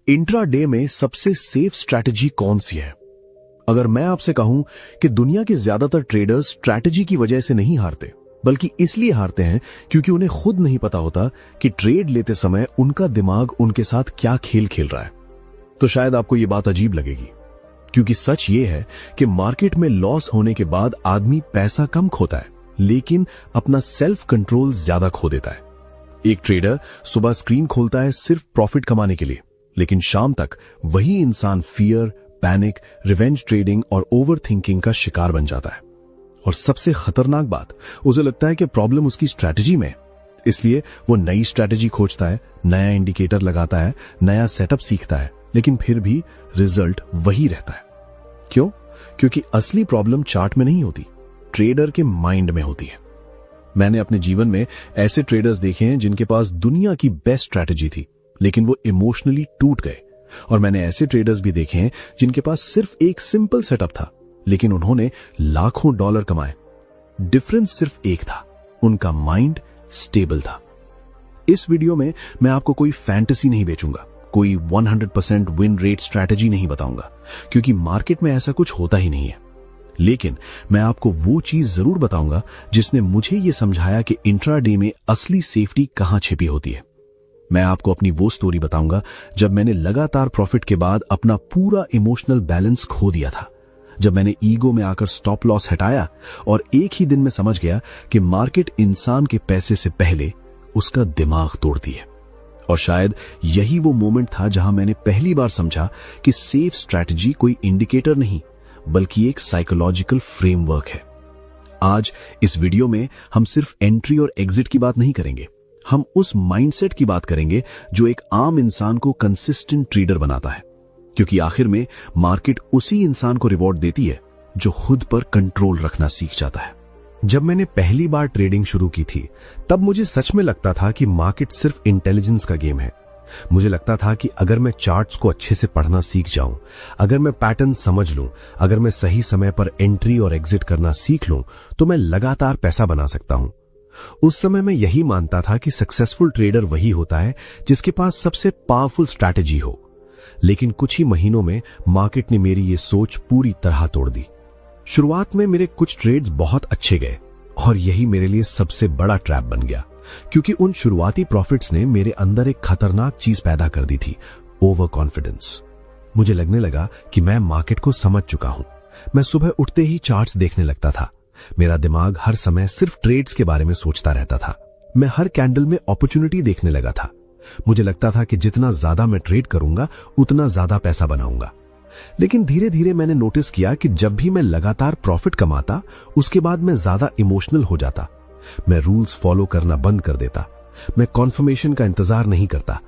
Intraday में सबसे safe strategy कौन सी है? अगर मैं आपसे कहूं कि दुनिया के ज्यादातर ट्रेडर्स स्ट्रैटेजी की वजह से नहीं हारते, बल्कि इसलिए हारते हैं क्योंकि उन्हें खुद नहीं पता होता कि ट्रेड लेते समय उनका दिमाग उनके साथ क्या खेल खेल रहा है, तो शायद आपको यह बात अजीब लगेगी, क्योंकि सच ये है कि मार्केट में लॉस होने के बाद आदमी पैसा कम खोता है, लेकिन अपना सेल्फ कंट्रोल ज्यादा खो देता है। एक ट्रेडर सुबह स्क्रीन खोलता है सिर्फ प्रॉफिट कमाने के लिए, लेकिन शाम तक वही इंसान फियर, पैनिक, रिवेंज ट्रेडिंग और ओवर थिंकिंग का शिकार बन जाता है। और सबसे खतरनाक बात, उसे लगता है कि प्रॉब्लम उसकी स्ट्रैटेजी में, इसलिए वो नई स्ट्रैटेजी खोजता है, नया इंडिकेटर लगाता है, नया सेटअप सीखता है, लेकिन फिर भी रिजल्ट वही रहता है। क्यों? क्योंकि असली प्रॉब्लम चार्ट में नहीं होती, ट्रेडर के माइंड में होती है। मैंने अपने जीवन में ऐसे ट्रेडर्स देखे हैं जिनके पास दुनिया की बेस्ट स्ट्रैटेजी थी, लेकिन वो इमोशनली टूट गए। और मैंने ऐसे ट्रेडर्स भी देखे हैं जिनके पास सिर्फ एक सिंपल सेटअप था, लेकिन उन्होंने लाखों डॉलर कमाए। डिफरेंस सिर्फ एक था, उनका माइंड स्टेबल था। इस वीडियो में मैं आपको कोई फैंटेसी नहीं बेचूंगा, कोई 100% विन रेट स्ट्रैटेजी नहीं बताऊंगा, क्योंकि मार्केट में ऐसा कुछ होता ही नहीं है। लेकिन मैं आपको वो चीज जरूर बताऊंगा जिसने मुझे यह समझाया कि इंट्राडे में असली सेफ्टी कहां छिपी होती है। मैं आपको अपनी वो स्टोरी बताऊंगा जब मैंने लगातार प्रॉफिट के बाद अपना पूरा इमोशनल बैलेंस खो दिया था, जब मैंने ईगो में आकर स्टॉप लॉस हटाया और एक ही दिन में समझ गया कि मार्केट इंसान के पैसे से पहले उसका दिमाग तोड़ती है। और शायद यही वो मोमेंट था जहां मैंने पहली बार समझा कि सेफ स्ट्रैटेजी कोई इंडिकेटर नहीं, बल्कि एक साइकोलॉजिकल फ्रेमवर्क है। आज इस वीडियो में हम सिर्फ एंट्री और एग्जिट की बात नहीं करेंगे, हम उस माइंडसेट की बात करेंगे जो एक आम इंसान को कंसिस्टेंट ट्रेडर बनाता है, क्योंकि आखिर में मार्केट उसी इंसान को रिवॉर्ड देती है जो खुद पर कंट्रोल रखना सीख जाता है। जब मैंने पहली बार ट्रेडिंग शुरू की थी, तब मुझे सच में लगता था कि मार्केट सिर्फ इंटेलिजेंस का गेम है। मुझे लगता था कि अगर मैं चार्ट्स को अच्छे से पढ़ना सीख जाऊं, अगर मैं पैटर्न समझ लूं, अगर मैं सही समय पर एंट्री और एग्जिट करना सीख लूं, तो मैं लगातार पैसा बना सकता हूं। उस समय मैं यही मानता था कि सक्सेसफुल ट्रेडर वही होता है जिसके पास सबसे पावरफुल स्ट्रैटेजी हो। लेकिन कुछ ही महीनों में मार्केट ने मेरी ये सोच पूरी तरह तोड़ दी। शुरुआत में मेरे कुछ ट्रेड्स बहुत अच्छे गए और यही मेरे लिए सबसे बड़ा ट्रैप बन गया, क्योंकि उन शुरुआती प्रॉफिट्स ने मेरे अंदर एक खतरनाक चीज पैदा कर दी थी, ओवर कॉन्फिडेंस। मुझे लगने लगा कि मैं मार्केट को समझ चुका हूं। मैं सुबह उठते ही चार्ट्स देखने लगता था। मेरा दिमाग हर समय सिर्फ ट्रेड्स के बारे में सोचता रहता था। मैं हर कैंडल में अपॉर्चुनिटी देखने लगा था। मुझे लगता था कि जितना ज्यादा मैं ट्रेड करूंगा, उतना ज्यादा पैसा बनाऊंगा। लेकिन धीरे धीरे मैंने नोटिस किया कि जब भी मैं लगातार प्रॉफिट कमाता, उसके बाद मैं ज्यादा इमोशनल हो जाता। मैं रूल्स फॉलो करना बंद कर देता। मैं कॉन्फर्मेशन का इंतजार नहीं करता।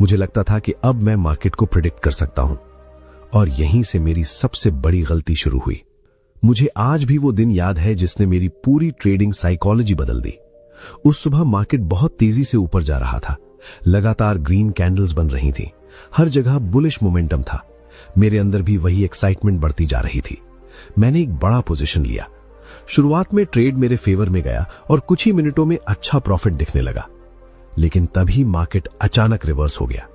मुझे लगता था कि अब मैं मार्केट को प्रिडिक्ट कर सकता हूं। और यहीं से मेरी सबसे बड़ी गलती शुरू हुई। मुझे आज भी वो दिन याद है जिसने मेरी पूरी ट्रेडिंग साइकोलॉजी बदल दी। उस सुबह मार्केट बहुत तेजी से ऊपर जा रहा था। लगातार ग्रीन कैंडल्स बन रही थी। हर जगह बुलिश मोमेंटम था। मेरे अंदर भी वही एक्साइटमेंट बढ़ती जा रही थी। मैंने एक बड़ा पोजीशन लिया। शुरुआत में ट्रेड मेरे फेवर में गया और कुछ ही मिनटों में अच्छा प्रॉफिट दिखने लगा। लेकिन तभी मार्केट अचानक रिवर्स हो गया।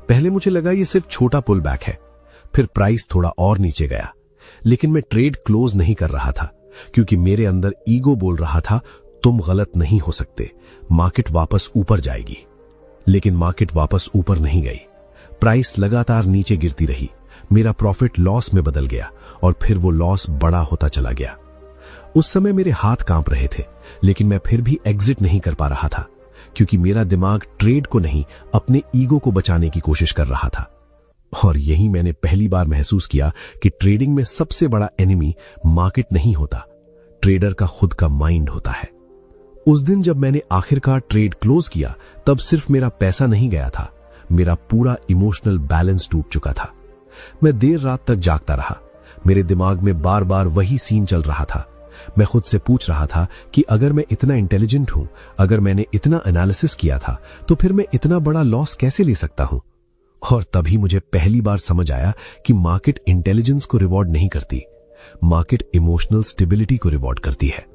पहले मुझे लगा ये सिर्फ छोटा पुल बैक है। फिर प्राइस थोड़ा और नीचे गया, लेकिन मैं ट्रेड क्लोज नहीं कर रहा था, क्योंकि मेरे अंदर ईगो बोल रहा था, तुम गलत नहीं हो सकते, मार्केट वापस ऊपर जाएगी। लेकिन मार्केट वापस ऊपर नहीं गई। प्राइस लगातार नीचे गिरती रही। मेरा प्रॉफिट लॉस में बदल गया और फिर वो लॉस बड़ा होता चला गया। उस समय मेरे हाथ कांप रहे थे, लेकिन मैं फिर भी एग्जिट नहीं कर पा रहा था, क्योंकि मेरा दिमाग ट्रेड को नहीं, अपने ईगो को बचाने की कोशिश कर रहा था। और यही मैंने पहली बार महसूस किया कि ट्रेडिंग में सबसे बड़ा एनिमी मार्केट नहीं होता, ट्रेडर का खुद का माइंड होता है। उस दिन जब मैंने आखिरकार ट्रेड क्लोज किया, तब सिर्फ मेरा पैसा नहीं गया था, मेरा पूरा इमोशनल बैलेंस टूट चुका था। मैं देर रात तक जागता रहा। मेरे दिमाग में बार बार वही सीन चल रहा था। मैं खुद से पूछ रहा था कि अगर मैं इतना इंटेलिजेंट हूं, अगर मैंने इतना एनालिसिस किया था, तो फिर मैं इतना बड़ा लॉस कैसे ले सकता हूं? और तभी मुझे पहली बार समझ आया कि मार्केट इंटेलिजेंस को रिवॉर्ड नहीं करती, मार्केट इमोशनल स्टेबिलिटी को रिवॉर्ड करती है।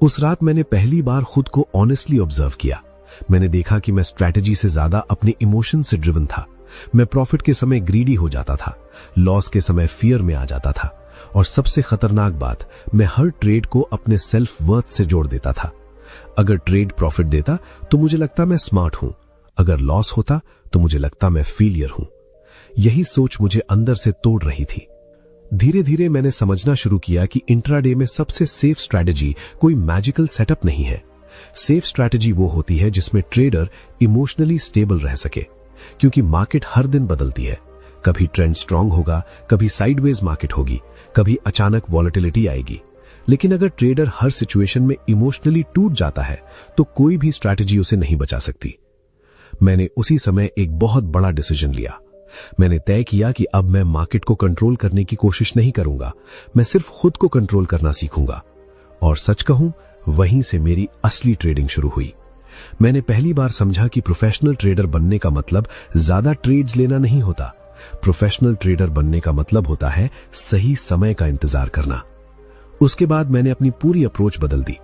उस रात मैंने पहली बार खुद को ऑनेस्टली ऑब्जर्व किया। मैंने देखा कि मैं स्ट्रैटेजी से ज्यादा अपने इमोशन से ड्रिवन था। मैं प्रॉफिट के समय ग्रीडी हो जाता था, लॉस के समय फियर में आ जाता था, और सबसे खतरनाक बात, मैं हर ट्रेड को अपने सेल्फ वर्थ से जोड़ देता था। अगर ट्रेड प्रॉफिट देता तो मुझे लगता मैं स्मार्ट हूं, अगर लॉस होता तो मुझे लगता मैं फेलियर हूं। यही सोच मुझे अंदर से तोड़ रही थी। धीरे धीरे मैंने समझना शुरू किया कि इंट्राडे में सबसे सेफ स्ट्रैटेजी कोई मैजिकल सेटअप नहीं है। सेफ स्ट्रैटेजी वो होती है जिसमें ट्रेडर इमोशनली स्टेबल रह सके, क्योंकि मार्केट हर दिन बदलती है। कभी ट्रेंड स्ट्रांग होगा, कभी साइडवेज मार्केट होगी, कभी अचानक वॉलेटिलिटी आएगी। लेकिन अगर ट्रेडर हर सिचुएशन में इमोशनली टूट जाता है तो कोई भी स्ट्रैटेजी उसे नहीं बचा सकती। मैंने उसी समय एक बहुत बड़ा डिसीजन लिया। मैंने तय किया कि अब मैं मार्केट को कंट्रोल करने की कोशिश नहीं करूंगा, मैं सिर्फ खुद को कंट्रोल करना सीखूंगा। और सच कहूं, वहीं से मेरी असली ट्रेडिंग शुरू हुई। मैंने पहली बार समझा कि प्रोफेशनल ट्रेडर बनने का मतलब ज्यादा ट्रेड्स लेना नहीं होता। प्रोफेशनल ट्रेडर बनने का मतलब होता है सही समय का इंतजार करना। उसके बाद मैंने अपनी पूरी अप्रोच बदल दी।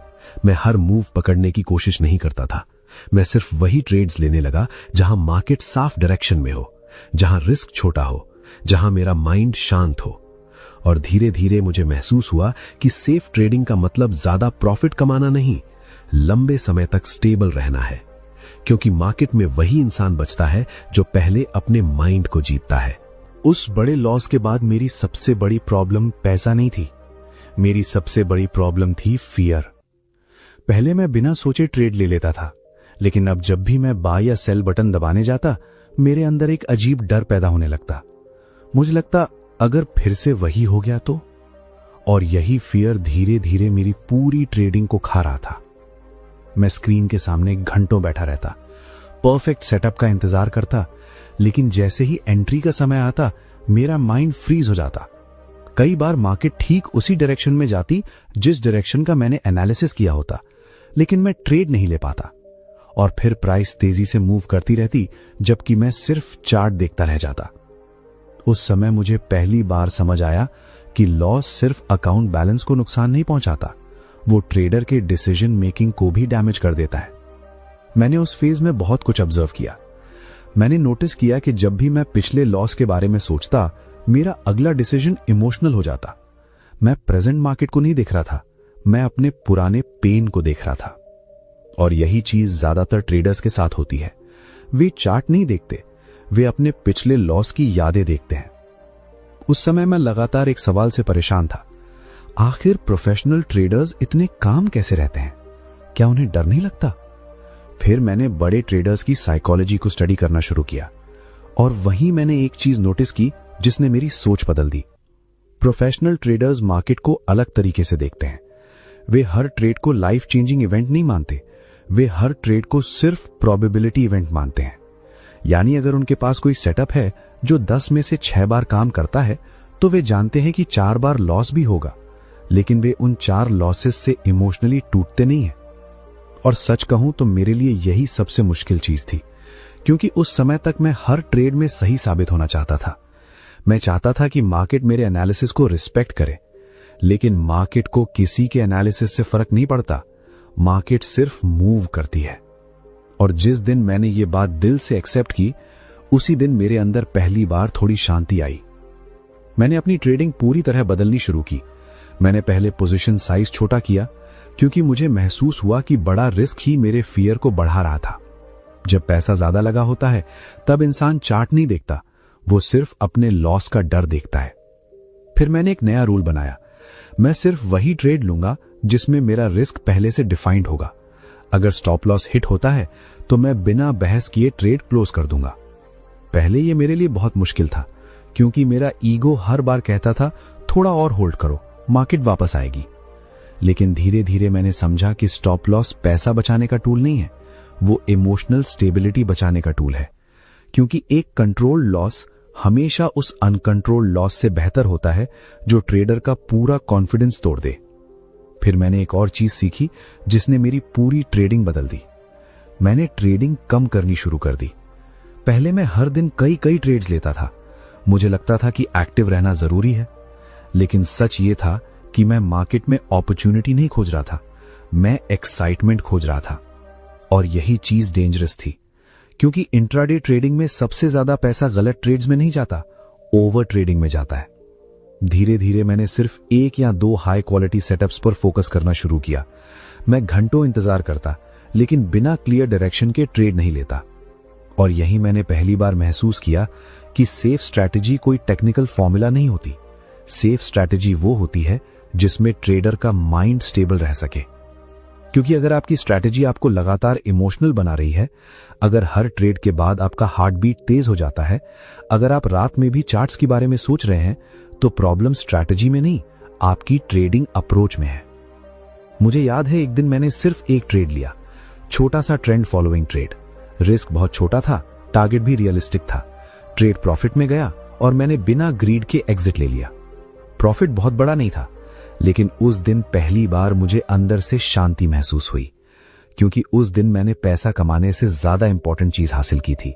मैं हर मूव पकड़ने की कोशिश नहीं करता था। मैं सिर्फ वही ट्रेड्स लेने लगा जहां मार्केट साफ डायरेक्शन में हो, जहां रिस्क छोटा हो, जहां मेरा माइंड शांत हो। और धीरे धीरे मुझे महसूस हुआ कि सेफ ट्रेडिंग का मतलब ज्यादा प्रॉफिट कमाना नहीं, लंबे समय तक स्टेबल रहना है। क्योंकि मार्केट में वही इंसान बचता है जो पहले अपने माइंड को जीतता है। उस बड़े लॉस के बाद मेरी सबसे बड़ी प्रॉब्लम पैसा नहीं थी, मेरी सबसे बड़ी प्रॉब्लम थी फियर। पहले मैं बिना सोचे ट्रेड ले लेता था, लेकिन अब जब भी मैं बाय या सेल बटन दबाने जाता, मेरे अंदर एक अजीब डर पैदा होने लगता। मुझे लगता अगर फिर से वही हो गया तो। और यही फियर धीरे धीरे मेरी पूरी ट्रेडिंग को खा रहा था। मैं स्क्रीन के सामने घंटों बैठा रहता, परफेक्ट सेटअप का इंतजार करता, लेकिन जैसे ही एंट्री का समय आता मेरा माइंड फ्रीज हो जाता। कई बार मार्केट ठीक उसी डायरेक्शन में जाती जिस डायरेक्शन का मैंने एनालिसिस किया होता, लेकिन मैं ट्रेड नहीं ले पाता। और फिर प्राइस तेजी से मूव करती रहती, जबकि मैं सिर्फ चार्ट देखता रह जाता। उस समय मुझे पहली बार समझ आया कि लॉस सिर्फ अकाउंट बैलेंस को नुकसान नहीं पहुंचाता, वो ट्रेडर के डिसीजन मेकिंग को भी डैमेज कर देता है। मैंने उस फेज में बहुत कुछ ऑब्जर्व किया। मैंने नोटिस किया कि जब भी मैं पिछले लॉस के बारे में सोचता, मेरा अगला डिसीजन इमोशनल हो जाता। मैं प्रेजेंट मार्केट को नहीं देख रहा था, मैं अपने पुराने पेन को देख रहा था। और यही चीज ज्यादातर ट्रेडर्स के साथ होती है। वे चार्ट नहीं देखते, वे अपने पिछले लॉस की यादें देखते हैं। उस समय मैं लगातार एक सवाल से परेशान था, आखिर प्रोफेशनल ट्रेडर्स इतने काम कैसे रहते हैं? क्या उन्हें डर नहीं लगता? फिर मैंने बड़े ट्रेडर्स की साइकोलॉजी को स्टडी करना शुरू किया, और वहीं मैंने एक चीज नोटिस की जिसने मेरी सोच बदल दी। प्रोफेशनल ट्रेडर्स मार्केट को अलग तरीके से देखते हैं। वे हर ट्रेड को लाइफ चेंजिंग इवेंट नहीं मानते, वे हर ट्रेड को सिर्फ प्रोबेबिलिटी इवेंट मानते हैं। यानी अगर उनके पास कोई सेटअप है जो 10 में से 6 बार काम करता है, तो वे जानते हैं कि 4 बार लॉस भी होगा, लेकिन वे उन 4 लॉसेस से इमोशनली टूटते नहीं हैं। और सच कहूं तो मेरे लिए यही सबसे मुश्किल चीज थी, क्योंकि उस समय तक मैं हर ट्रेड में सही साबित होना चाहता था। मैं चाहता था कि मार्केट मेरे एनालिसिस को रिस्पेक्ट करे, लेकिन मार्केट को किसी के एनालिसिस से फर्क नहीं पड़ता, मार्केट सिर्फ मूव करती है। और जिस दिन मैंने ये बात दिल से एक्सेप्ट की, उसी दिन मेरे अंदर पहली बार थोड़ी शांति आई। मैंने अपनी ट्रेडिंग पूरी तरह बदलनी शुरू की। मैंने पहले पोजीशन साइज छोटा किया, क्योंकि मुझे महसूस हुआ कि बड़ा रिस्क ही मेरे फियर को बढ़ा रहा था। जब पैसा ज्यादा लगा होता है, तब इंसान चार्ट नहीं देखता, वो सिर्फ अपने लॉस का डर देखता है। फिर मैंने एक नया रूल बनाया, मैं सिर्फ वही ट्रेड लूंगा जिसमें मेरा रिस्क पहले से डिफाइंड होगा। अगर स्टॉप लॉस हिट होता है तो मैं बिना बहस किए ट्रेड क्लोज कर दूंगा। पहले ये मेरे लिए बहुत मुश्किल था, क्योंकि मेरा ईगो हर बार कहता था थोड़ा और होल्ड करो, मार्केट वापस आएगी। लेकिन धीरे धीरे मैंने समझा कि स्टॉप लॉस पैसा बचाने का टूल नहीं है, वो इमोशनल स्टेबिलिटी बचाने का टूल है। क्योंकि एक कंट्रोल्ड लॉस हमेशा उस अनकंट्रोल्ड लॉस से बेहतर होता है जो ट्रेडर का पूरा कॉन्फिडेंस तोड़ दे। फिर मैंने एक और चीज सीखी जिसने मेरी पूरी ट्रेडिंग बदल दी। मैंने ट्रेडिंग कम करनी शुरू कर दी। पहले मैं हर दिन कई ट्रेड्स लेता था। मुझे लगता था कि एक्टिव रहना जरूरी है, लेकिन सच ये था कि मैं मार्केट में अपॉर्चुनिटी नहीं खोज रहा था, मैं एक्साइटमेंट खोज रहा था। और यही चीज डेंजरस थी, क्योंकि इंट्राडे ट्रेडिंग में सबसे ज्यादा पैसा गलत ट्रेड्स में नहीं जाता, ओवर ट्रेडिंग में जाता है। धीरे धीरे मैंने सिर्फ 1 या 2 हाई क्वालिटी सेटअप्स पर फोकस करना शुरू किया। मैं घंटों इंतजार करता, लेकिन बिना क्लियर डायरेक्शन के ट्रेड नहीं लेता। और यही मैंने पहली बार महसूस किया कि सेफ स्ट्रैटेजी कोई टेक्निकल फॉर्मूला नहीं होती। सेफ स्ट्रैटेजी वो होती है जिसमें ट्रेडर का माइंड स्टेबल रह सके। क्योंकि अगर आपकी स्ट्रैटेजी आपको लगातार इमोशनल बना रही है, अगर हर ट्रेड के बाद आपका हार्ट बीट तेज हो जाता है, अगर आप रात में भी चार्ट्स के बारे में सोच रहे हैं, तो प्रॉब्लम स्ट्रैटेजी में नहीं, आपकी ट्रेडिंग अप्रोच में है। मुझे याद है एक दिन मैंने सिर्फ एक ट्रेड लिया, छोटा सा ट्रेंड फॉलोइंग ट्रेड। रिस्क बहुत छोटा था, टारगेट भी रियलिस्टिक था। ट्रेड प्रॉफिट में गया और मैंने बिना ग्रीड के एग्जिट ले लिया। प्रॉफिट बहुत बड़ा नहीं था, लेकिन उस दिन पहली बार मुझे अंदर से शांति महसूस हुई, क्योंकि उस दिन मैंने पैसा कमाने से ज्यादा इंपॉर्टेंट चीज हासिल की थी,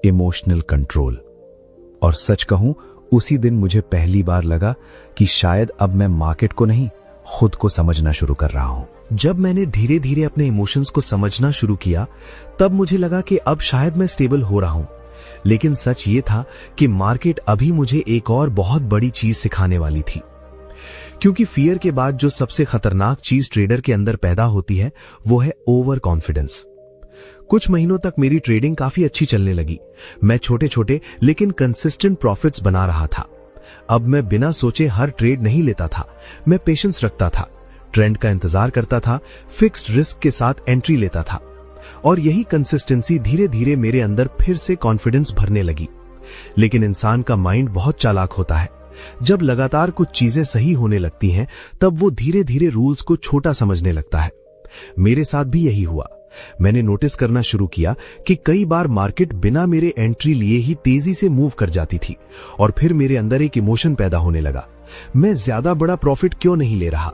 इमोशनल कंट्रोल। और सच कहूं, उसी दिन मुझे पहली बार लगा कि शायद अब मैं मार्केट को नहीं, खुद को समझना शुरू कर रहा हूं। जब मैंने धीरे धीरे अपने इमोशंस को समझना शुरू किया, तब मुझे लगा कि अब शायद मैं स्टेबल हो रहा हूं। लेकिन सच ये था कि मार्केट अभी मुझे एक और बहुत बड़ी चीज सिखाने वाली थी। क्योंकि फियर के बाद जो सबसे खतरनाक चीज ट्रेडर के अंदर पैदा होती है, वो है ओवर कॉन्फिडेंस। कुछ महीनों तक मेरी ट्रेडिंग काफी अच्छी चलने लगी। मैं छोटे छोटे लेकिन कंसिस्टेंट प्रॉफिट्स बना रहा था। अब मैं बिना सोचे हर ट्रेड नहीं लेता था। मैं पेशेंस रखता था, ट्रेंड का इंतजार करता था, फिक्स्ड रिस्क के साथ एंट्री लेता था। और यही कंसिस्टेंसी धीरे धीरे मेरे अंदर फिर से कॉन्फिडेंस भरने लगी। लेकिन इंसान का माइंड बहुत चालाक होता है। जब लगातार कुछ चीजें सही होने लगती हैं, तब वो धीरे धीरे रूल्स को छोटा समझने लगता है। मेरे साथ भी यही हुआ। मैंने नोटिस करना शुरू किया कि कई बार मार्केट बिना मेरे एंट्री लिए ही तेजी से मूव कर जाती थी, और फिर मेरे अंदर एक इमोशन पैदा होने लगा, मैं ज्यादा बड़ा प्रॉफिट क्यों नहीं ले रहा।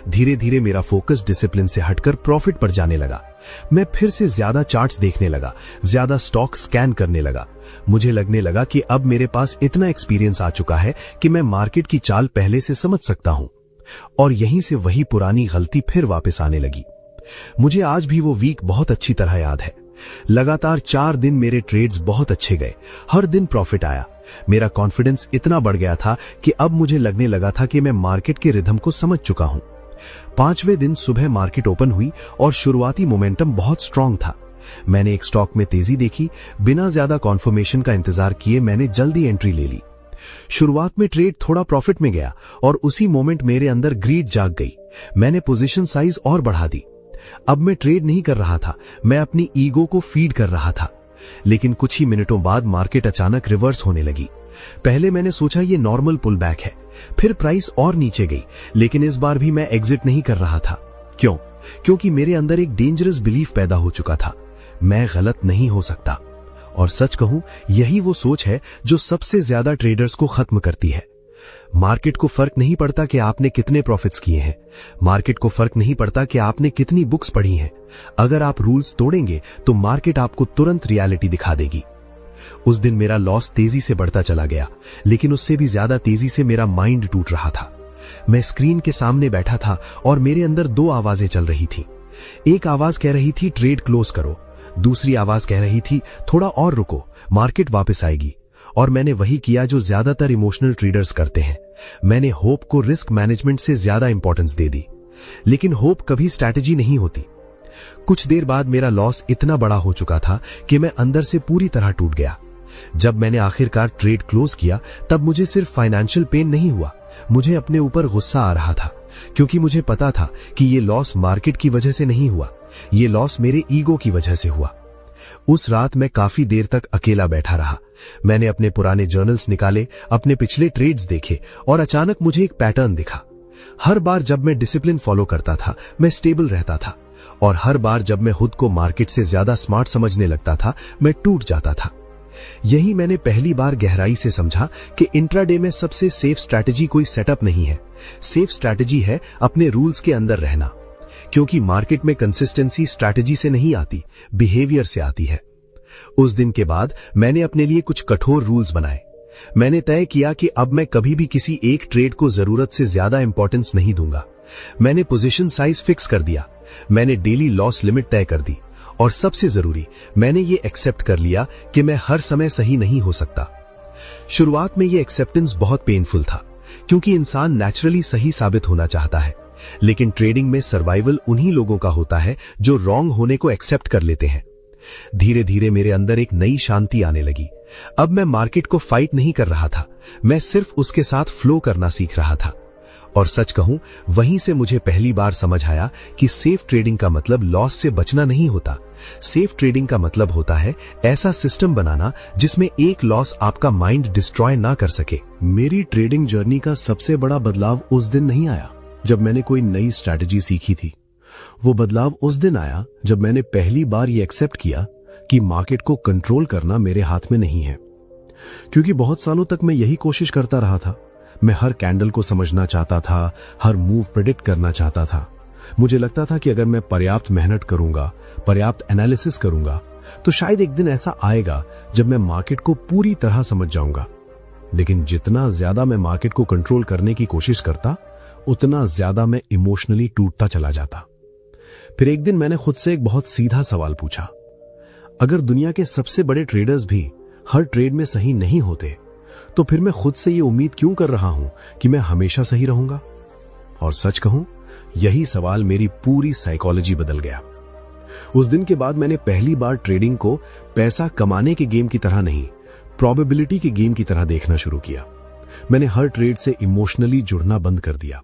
धीरे धीरे मेरा फोकस डिसिप्लिन से हटकर प्रॉफिट पर जाने लगा। मैं फिर से ज्यादा चार्ट्स देखने लगा, ज्यादा स्टॉक स्कैन करने लगा। मुझे लगने लगा कि अब मेरे पास इतना एक्सपीरियंस आ चुका है कि मैं मार्केट की चाल पहले से समझ सकता हूं। और यहीं से वही पुरानी गलती फिर वापस आने लगी। मुझे आज भी वो वीक बहुत अच्छी तरह याद है। लगातार 4 दिन मेरे ट्रेड्स बहुत अच्छे गए, हर दिन प्रॉफिट आया। मेरा कॉन्फिडेंस इतना बढ़ गया था कि अब मुझे लगने लगा था कि मैं मार्केट के रिदम को समझ चुका हूं। 5वें दिन सुबह मार्केट ओपन हुई और शुरुआती मोमेंटम बहुत स्ट्रांग था। मैंने एक स्टॉक में तेजी देखी, बिना ज्यादा कॉन्फर्मेशन का इंतजार किए मैंने जल्दी एंट्री ले ली। शुरुआत में ट्रेड थोड़ा प्रॉफिट में गया और उसी मोमेंट मेरे अंदर ग्रीड जाग गई। मैंने पोजीशन साइज और बढ़ा दी। अब मैं ट्रेड नहीं कर रहा था, मैं अपनी ईगो को फीड कर रहा था। लेकिन कुछ ही मिनटों बाद मार्केट अचानक रिवर्स होने लगी। पहले मैंने सोचा ये नॉर्मल पुल बैक है, फिर प्राइस और नीचे गई, लेकिन इस बार भी मैं एग्जिट नहीं कर रहा था। क्यों? क्योंकि मेरे अंदर एक डेंजरस बिलीफ पैदा हो चुका था, मैं गलत नहीं हो सकता। और सच कहूं, यही वो सोच है जो सबसे ज्यादा ट्रेडर्स को खत्म करती है। मार्केट को फर्क नहीं पड़ता कि आपने कितने प्रॉफिट्स किए हैं, मार्केट को फर्क नहीं पड़ता कि आपने कितनी बुक्स पढ़ी हैं। अगर आप रूल्स तोड़ेंगे तो मार्केट आपको तुरंत रियलिटी दिखा देगी। उस दिन मेरा लॉस तेजी से बढ़ता चला गया, लेकिन उससे भी ज्यादा तेजी से मेरा माइंड टूट रहा था। मैं स्क्रीन के सामने बैठा था और मेरे अंदर 2 आवाजें चल रही थी। एक आवाज कह रही थी ट्रेड क्लोज करो, दूसरी आवाज कह रही थी थोड़ा और रुको, मार्केट वापस आएगी। और मैंने वही किया जो ज्यादातर इमोशनल ट्रेडर्स करते हैं। मैंने होप को रिस्क मैनेजमेंट से ज्यादा इंपॉर्टेंस दे दी। लेकिन होप कभी स्ट्रैटेजी नहीं होती। कुछ देर बाद मेरा लॉस इतना बड़ा हो चुका था कि मैं अंदर से पूरी तरह टूट गया। जब मैंने आखिरकार ट्रेड क्लोज किया, तब मुझे सिर्फ फाइनेंशियल पेन नहीं हुआ, मुझे अपने ऊपर गुस्सा आ रहा था, क्योंकि मुझे पता था कि ये लॉस मार्केट की वजह से नहीं हुआ, ये लॉस मेरे ईगो की वजह से हुआ। उस रात मैं काफी देर तक अकेला बैठा रहा। मैंने अपने पुराने जर्नल्स निकाले, अपने पिछले ट्रेड्स देखे, और अचानक मुझे एक पैटर्न दिखा। हर बार जब मैं डिसिप्लिन फॉलो करता था, मैं स्टेबल रहता था, और हर बार जब मैं खुद को मार्केट से ज्यादा स्मार्ट समझने लगता था, मैं टूट जाता था। यही मैंने पहली बार गहराई से समझा कि इंट्राडे में सबसे सेफ स्ट्रैटेजी कोई सेटअप नहीं है। सेफ स्ट्रैटेजी है अपने रूल्स के अंदर रहना, क्योंकि मार्केट में कंसिस्टेंसी स्ट्रैटेजी से नहीं आती, बिहेवियर से आती है। उस दिन के बाद मैंने अपने लिए कुछ कठोर रूल्स बनाए। मैंने तय किया कि अब मैं कभी भी किसी एक ट्रेड को जरूरत से ज्यादा इंपॉर्टेंस नहीं दूंगा। मैंने पोजीशन साइज फिक्स कर दिया, मैंने डेली लॉस लिमिट तय कर दी, और सबसे जरूरी, मैंने ये एक्सेप्ट कर लिया कि मैं हर समय सही नहीं हो सकता। शुरुआत में ये एक्सेप्टेंस बहुत पेनफुल था, क्योंकि इंसान नेचुरली सही साबित होना चाहता है, लेकिन ट्रेडिंग में सर्वाइवल उन्हीं लोगों का होता है जो रॉन्ग होने को एक्सेप्ट कर लेते हैं। धीरे धीरे मेरे अंदर एक नई शांति आने लगी। अब मैं मार्केट को फाइट नहीं कर रहा था, मैं सिर्फ उसके साथ फ्लो करना सीख रहा था। और सच कहूं, वहीं से मुझे पहली बार समझ आया कि सेफ ट्रेडिंग का मतलब लॉस से बचना नहीं होता। सेफ ट्रेडिंग का मतलब होता है ऐसा सिस्टम बनाना जिसमें एक लॉस आपका माइंड डिस्ट्रॉय ना कर सके। मेरी ट्रेडिंग जर्नी का सबसे बड़ा बदलाव उस दिन नहीं आया जब मैंने कोई नई स्ट्रैटेजी सीखी थी। वो बदलाव उस दिन आया जब मैंने पहली बार ये एक्सेप्ट किया कि मार्केट को कंट्रोल करना मेरे हाथ में नहीं है। क्योंकि बहुत सालों तक मैं यही कोशिश करता रहा था। मैं हर कैंडल को समझना चाहता था, हर मूव प्रेडिक्ट करना चाहता था। मुझे लगता था कि अगर मैं पर्याप्त मेहनत करूंगा, पर्याप्त एनालिसिस करूंगा, तो शायद एक दिन ऐसा आएगा जब मैं मार्केट को पूरी तरह समझ जाऊंगा। लेकिन जितना ज्यादा मैं मार्केट को कंट्रोल करने की कोशिश करता, उतना ज्यादा मैं इमोशनली टूटता चला जाता। फिर एक दिन मैंने खुद से एक बहुत सीधा सवाल पूछा, अगर दुनिया के सबसे बड़े ट्रेडर्स भी हर ट्रेड में सही नहीं होते, तो फिर मैं खुद से ये उम्मीद क्यों कर रहा हूं कि मैं हमेशा सही रहूंगा? और सच कहूं, यही सवाल मेरी पूरी साइकोलॉजी बदल गया। उस दिन के बाद मैंने पहली बार ट्रेडिंग को पैसा कमाने के गेम की तरह नहीं, प्रोबेबिलिटी के गेम की तरह देखना शुरू किया। मैंने हर ट्रेड से इमोशनली जुड़ना बंद कर दिया।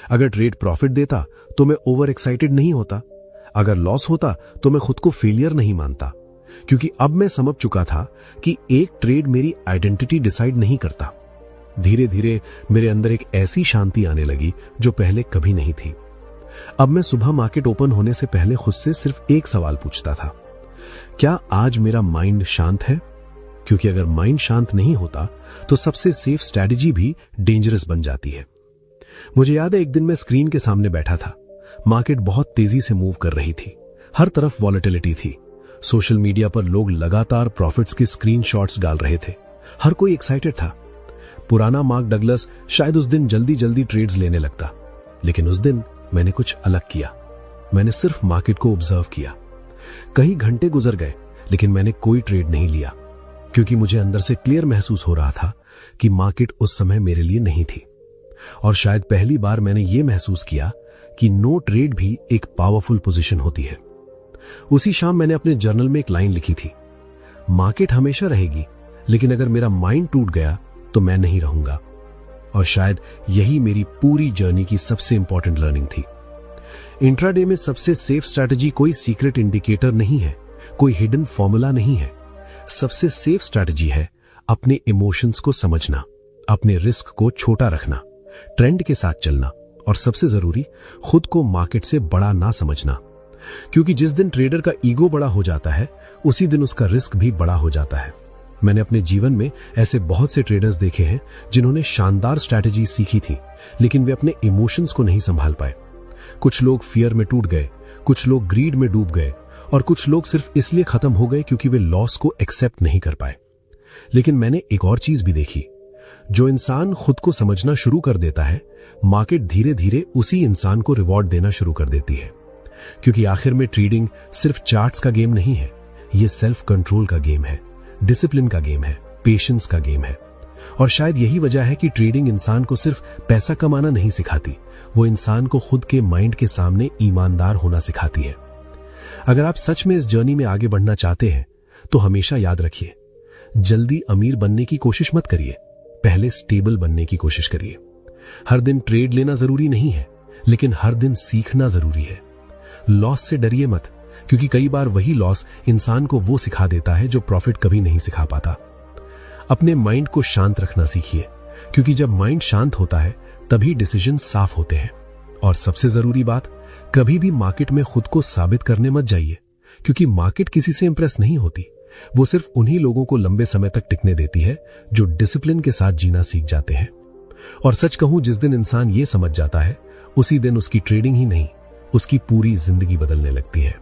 अगर ट्रेड प्रॉफिट देता तो मैं ओवर एक्साइटेड नहीं होता, अगर लॉस होता तो मैं खुद को फेलियर नहीं मानता, क्योंकि अब मैं समझ चुका था कि एक ट्रेड मेरी आइडेंटिटी डिसाइड नहीं करता। धीरे धीरे मेरे अंदर एक ऐसी शांति आने लगी जो पहले कभी नहीं थी। अब मैं सुबह मार्केट ओपन होने से पहले खुद से सिर्फ एक सवाल पूछता था, क्या आज मेरा माइंड शांत है? क्योंकि अगर माइंड शांत नहीं होता तो सबसे सेफ स्ट्रैटेजी भी डेंजरस बन जाती है। मुझे याद है, एक दिन मैं स्क्रीन के सामने बैठा था। मार्केट बहुत तेजी से मूव कर रही थी, हर तरफ वॉलेटिलिटी थी। सोशल मीडिया पर लोग लगातार प्रॉफिट्स के स्क्रीनशॉट्स डाल रहे थे। हर कोई एक्साइटेड था। पुराना मार्क डगलस शायद उस दिन जल्दी जल्दी ट्रेड्स लेने लगता, लेकिन उस दिन मैंने कुछ अलग किया। मैंने सिर्फ मार्केट को ऑब्जर्व किया। कई घंटे गुजर गए, लेकिन मैंने कोई ट्रेड नहीं लिया, क्योंकि मुझे अंदर से क्लियर महसूस हो रहा था कि मार्केट उस समय मेरे लिए नहीं थी। और शायद पहली बार मैंने ये महसूस किया कि नो ट्रेड भी एक पावरफुल पोजीशन होती है। उसी शाम मैंने अपने जर्नल में एक लाइन लिखी थी, मार्केट हमेशा रहेगी, लेकिन अगर मेरा माइंड टूट गया तो मैं नहीं रहूंगा। और शायद यही मेरी पूरी जर्नी की सबसे इंपॉर्टेंट लर्निंग थी। इंट्राडे में सबसे सेफ स्ट्रैटेजी कोई सीक्रेट इंडिकेटर नहीं है, कोई हिडन फॉर्मूला नहीं है। सबसे सेफ स्ट्रैटेजी है अपने इमोशंस को समझना, अपने रिस्क को छोटा रखना, ट्रेंड के साथ चलना, और सबसे जरूरी, खुद को मार्केट से बड़ा ना समझना। क्योंकि जिस दिन ट्रेडर का ईगो बड़ा हो जाता है, उसी दिन उसका रिस्क भी बड़ा हो जाता है। मैंने अपने जीवन में ऐसे बहुत से ट्रेडर्स देखे हैं जिन्होंने शानदार स्ट्रैटेजी सीखी थी, लेकिन वे अपने इमोशंस को नहीं संभाल पाए। कुछ लोग फियर में टूट गए, कुछ लोग ग्रीड में डूब गए, और कुछ लोग सिर्फ इसलिए खत्म हो गए क्योंकि वे लॉस को एक्सेप्ट नहीं कर पाए। लेकिन मैंने एक और चीज भी देखी, जो इंसान खुद को समझना शुरू कर देता है, मार्केट धीरे धीरे उसी इंसान को रिवॉर्ड देना शुरू कर देती है। क्योंकि आखिर में ट्रेडिंग सिर्फ चार्ट्स का गेम नहीं है, ये सेल्फ कंट्रोल का गेम है, डिसिप्लिन का गेम है, पेशेंस का गेम है। और शायद यही वजह है कि ट्रेडिंग इंसान को सिर्फ पैसा कमाना नहीं सिखाती, वो इंसान को खुद के माइंड के सामने ईमानदार होना सिखाती है। अगर आप सच में इस जर्नी में आगे बढ़ना चाहते हैं तो हमेशा याद रखिए, जल्दी अमीर बनने की कोशिश मत करिए, पहले स्टेबल बनने की कोशिश करिए। हर दिन ट्रेड लेना जरूरी नहीं है, लेकिन हर दिन सीखना जरूरी है। लॉस से डरिए मत, क्योंकि कई बार वही लॉस इंसान को वो सिखा देता है जो प्रॉफिट कभी नहीं सिखा पाता। अपने माइंड को शांत रखना सीखिए, क्योंकि जब माइंड शांत होता है तभी डिसीजन साफ होते हैं। और सबसे जरूरी बात, कभी भी मार्केट में खुद को साबित करने मत जाइए, क्योंकि मार्केट किसी से इंप्रेस नहीं होती। वो सिर्फ उन्हीं लोगों को लंबे समय तक टिकने देती है जो डिसिप्लिन के साथ जीना सीख जाते हैं। और सच कहूं, जिस दिन इंसान ये समझ जाता है, उसी दिन उसकी ट्रेडिंग ही नहीं, उसकी पूरी जिंदगी बदलने लगती है।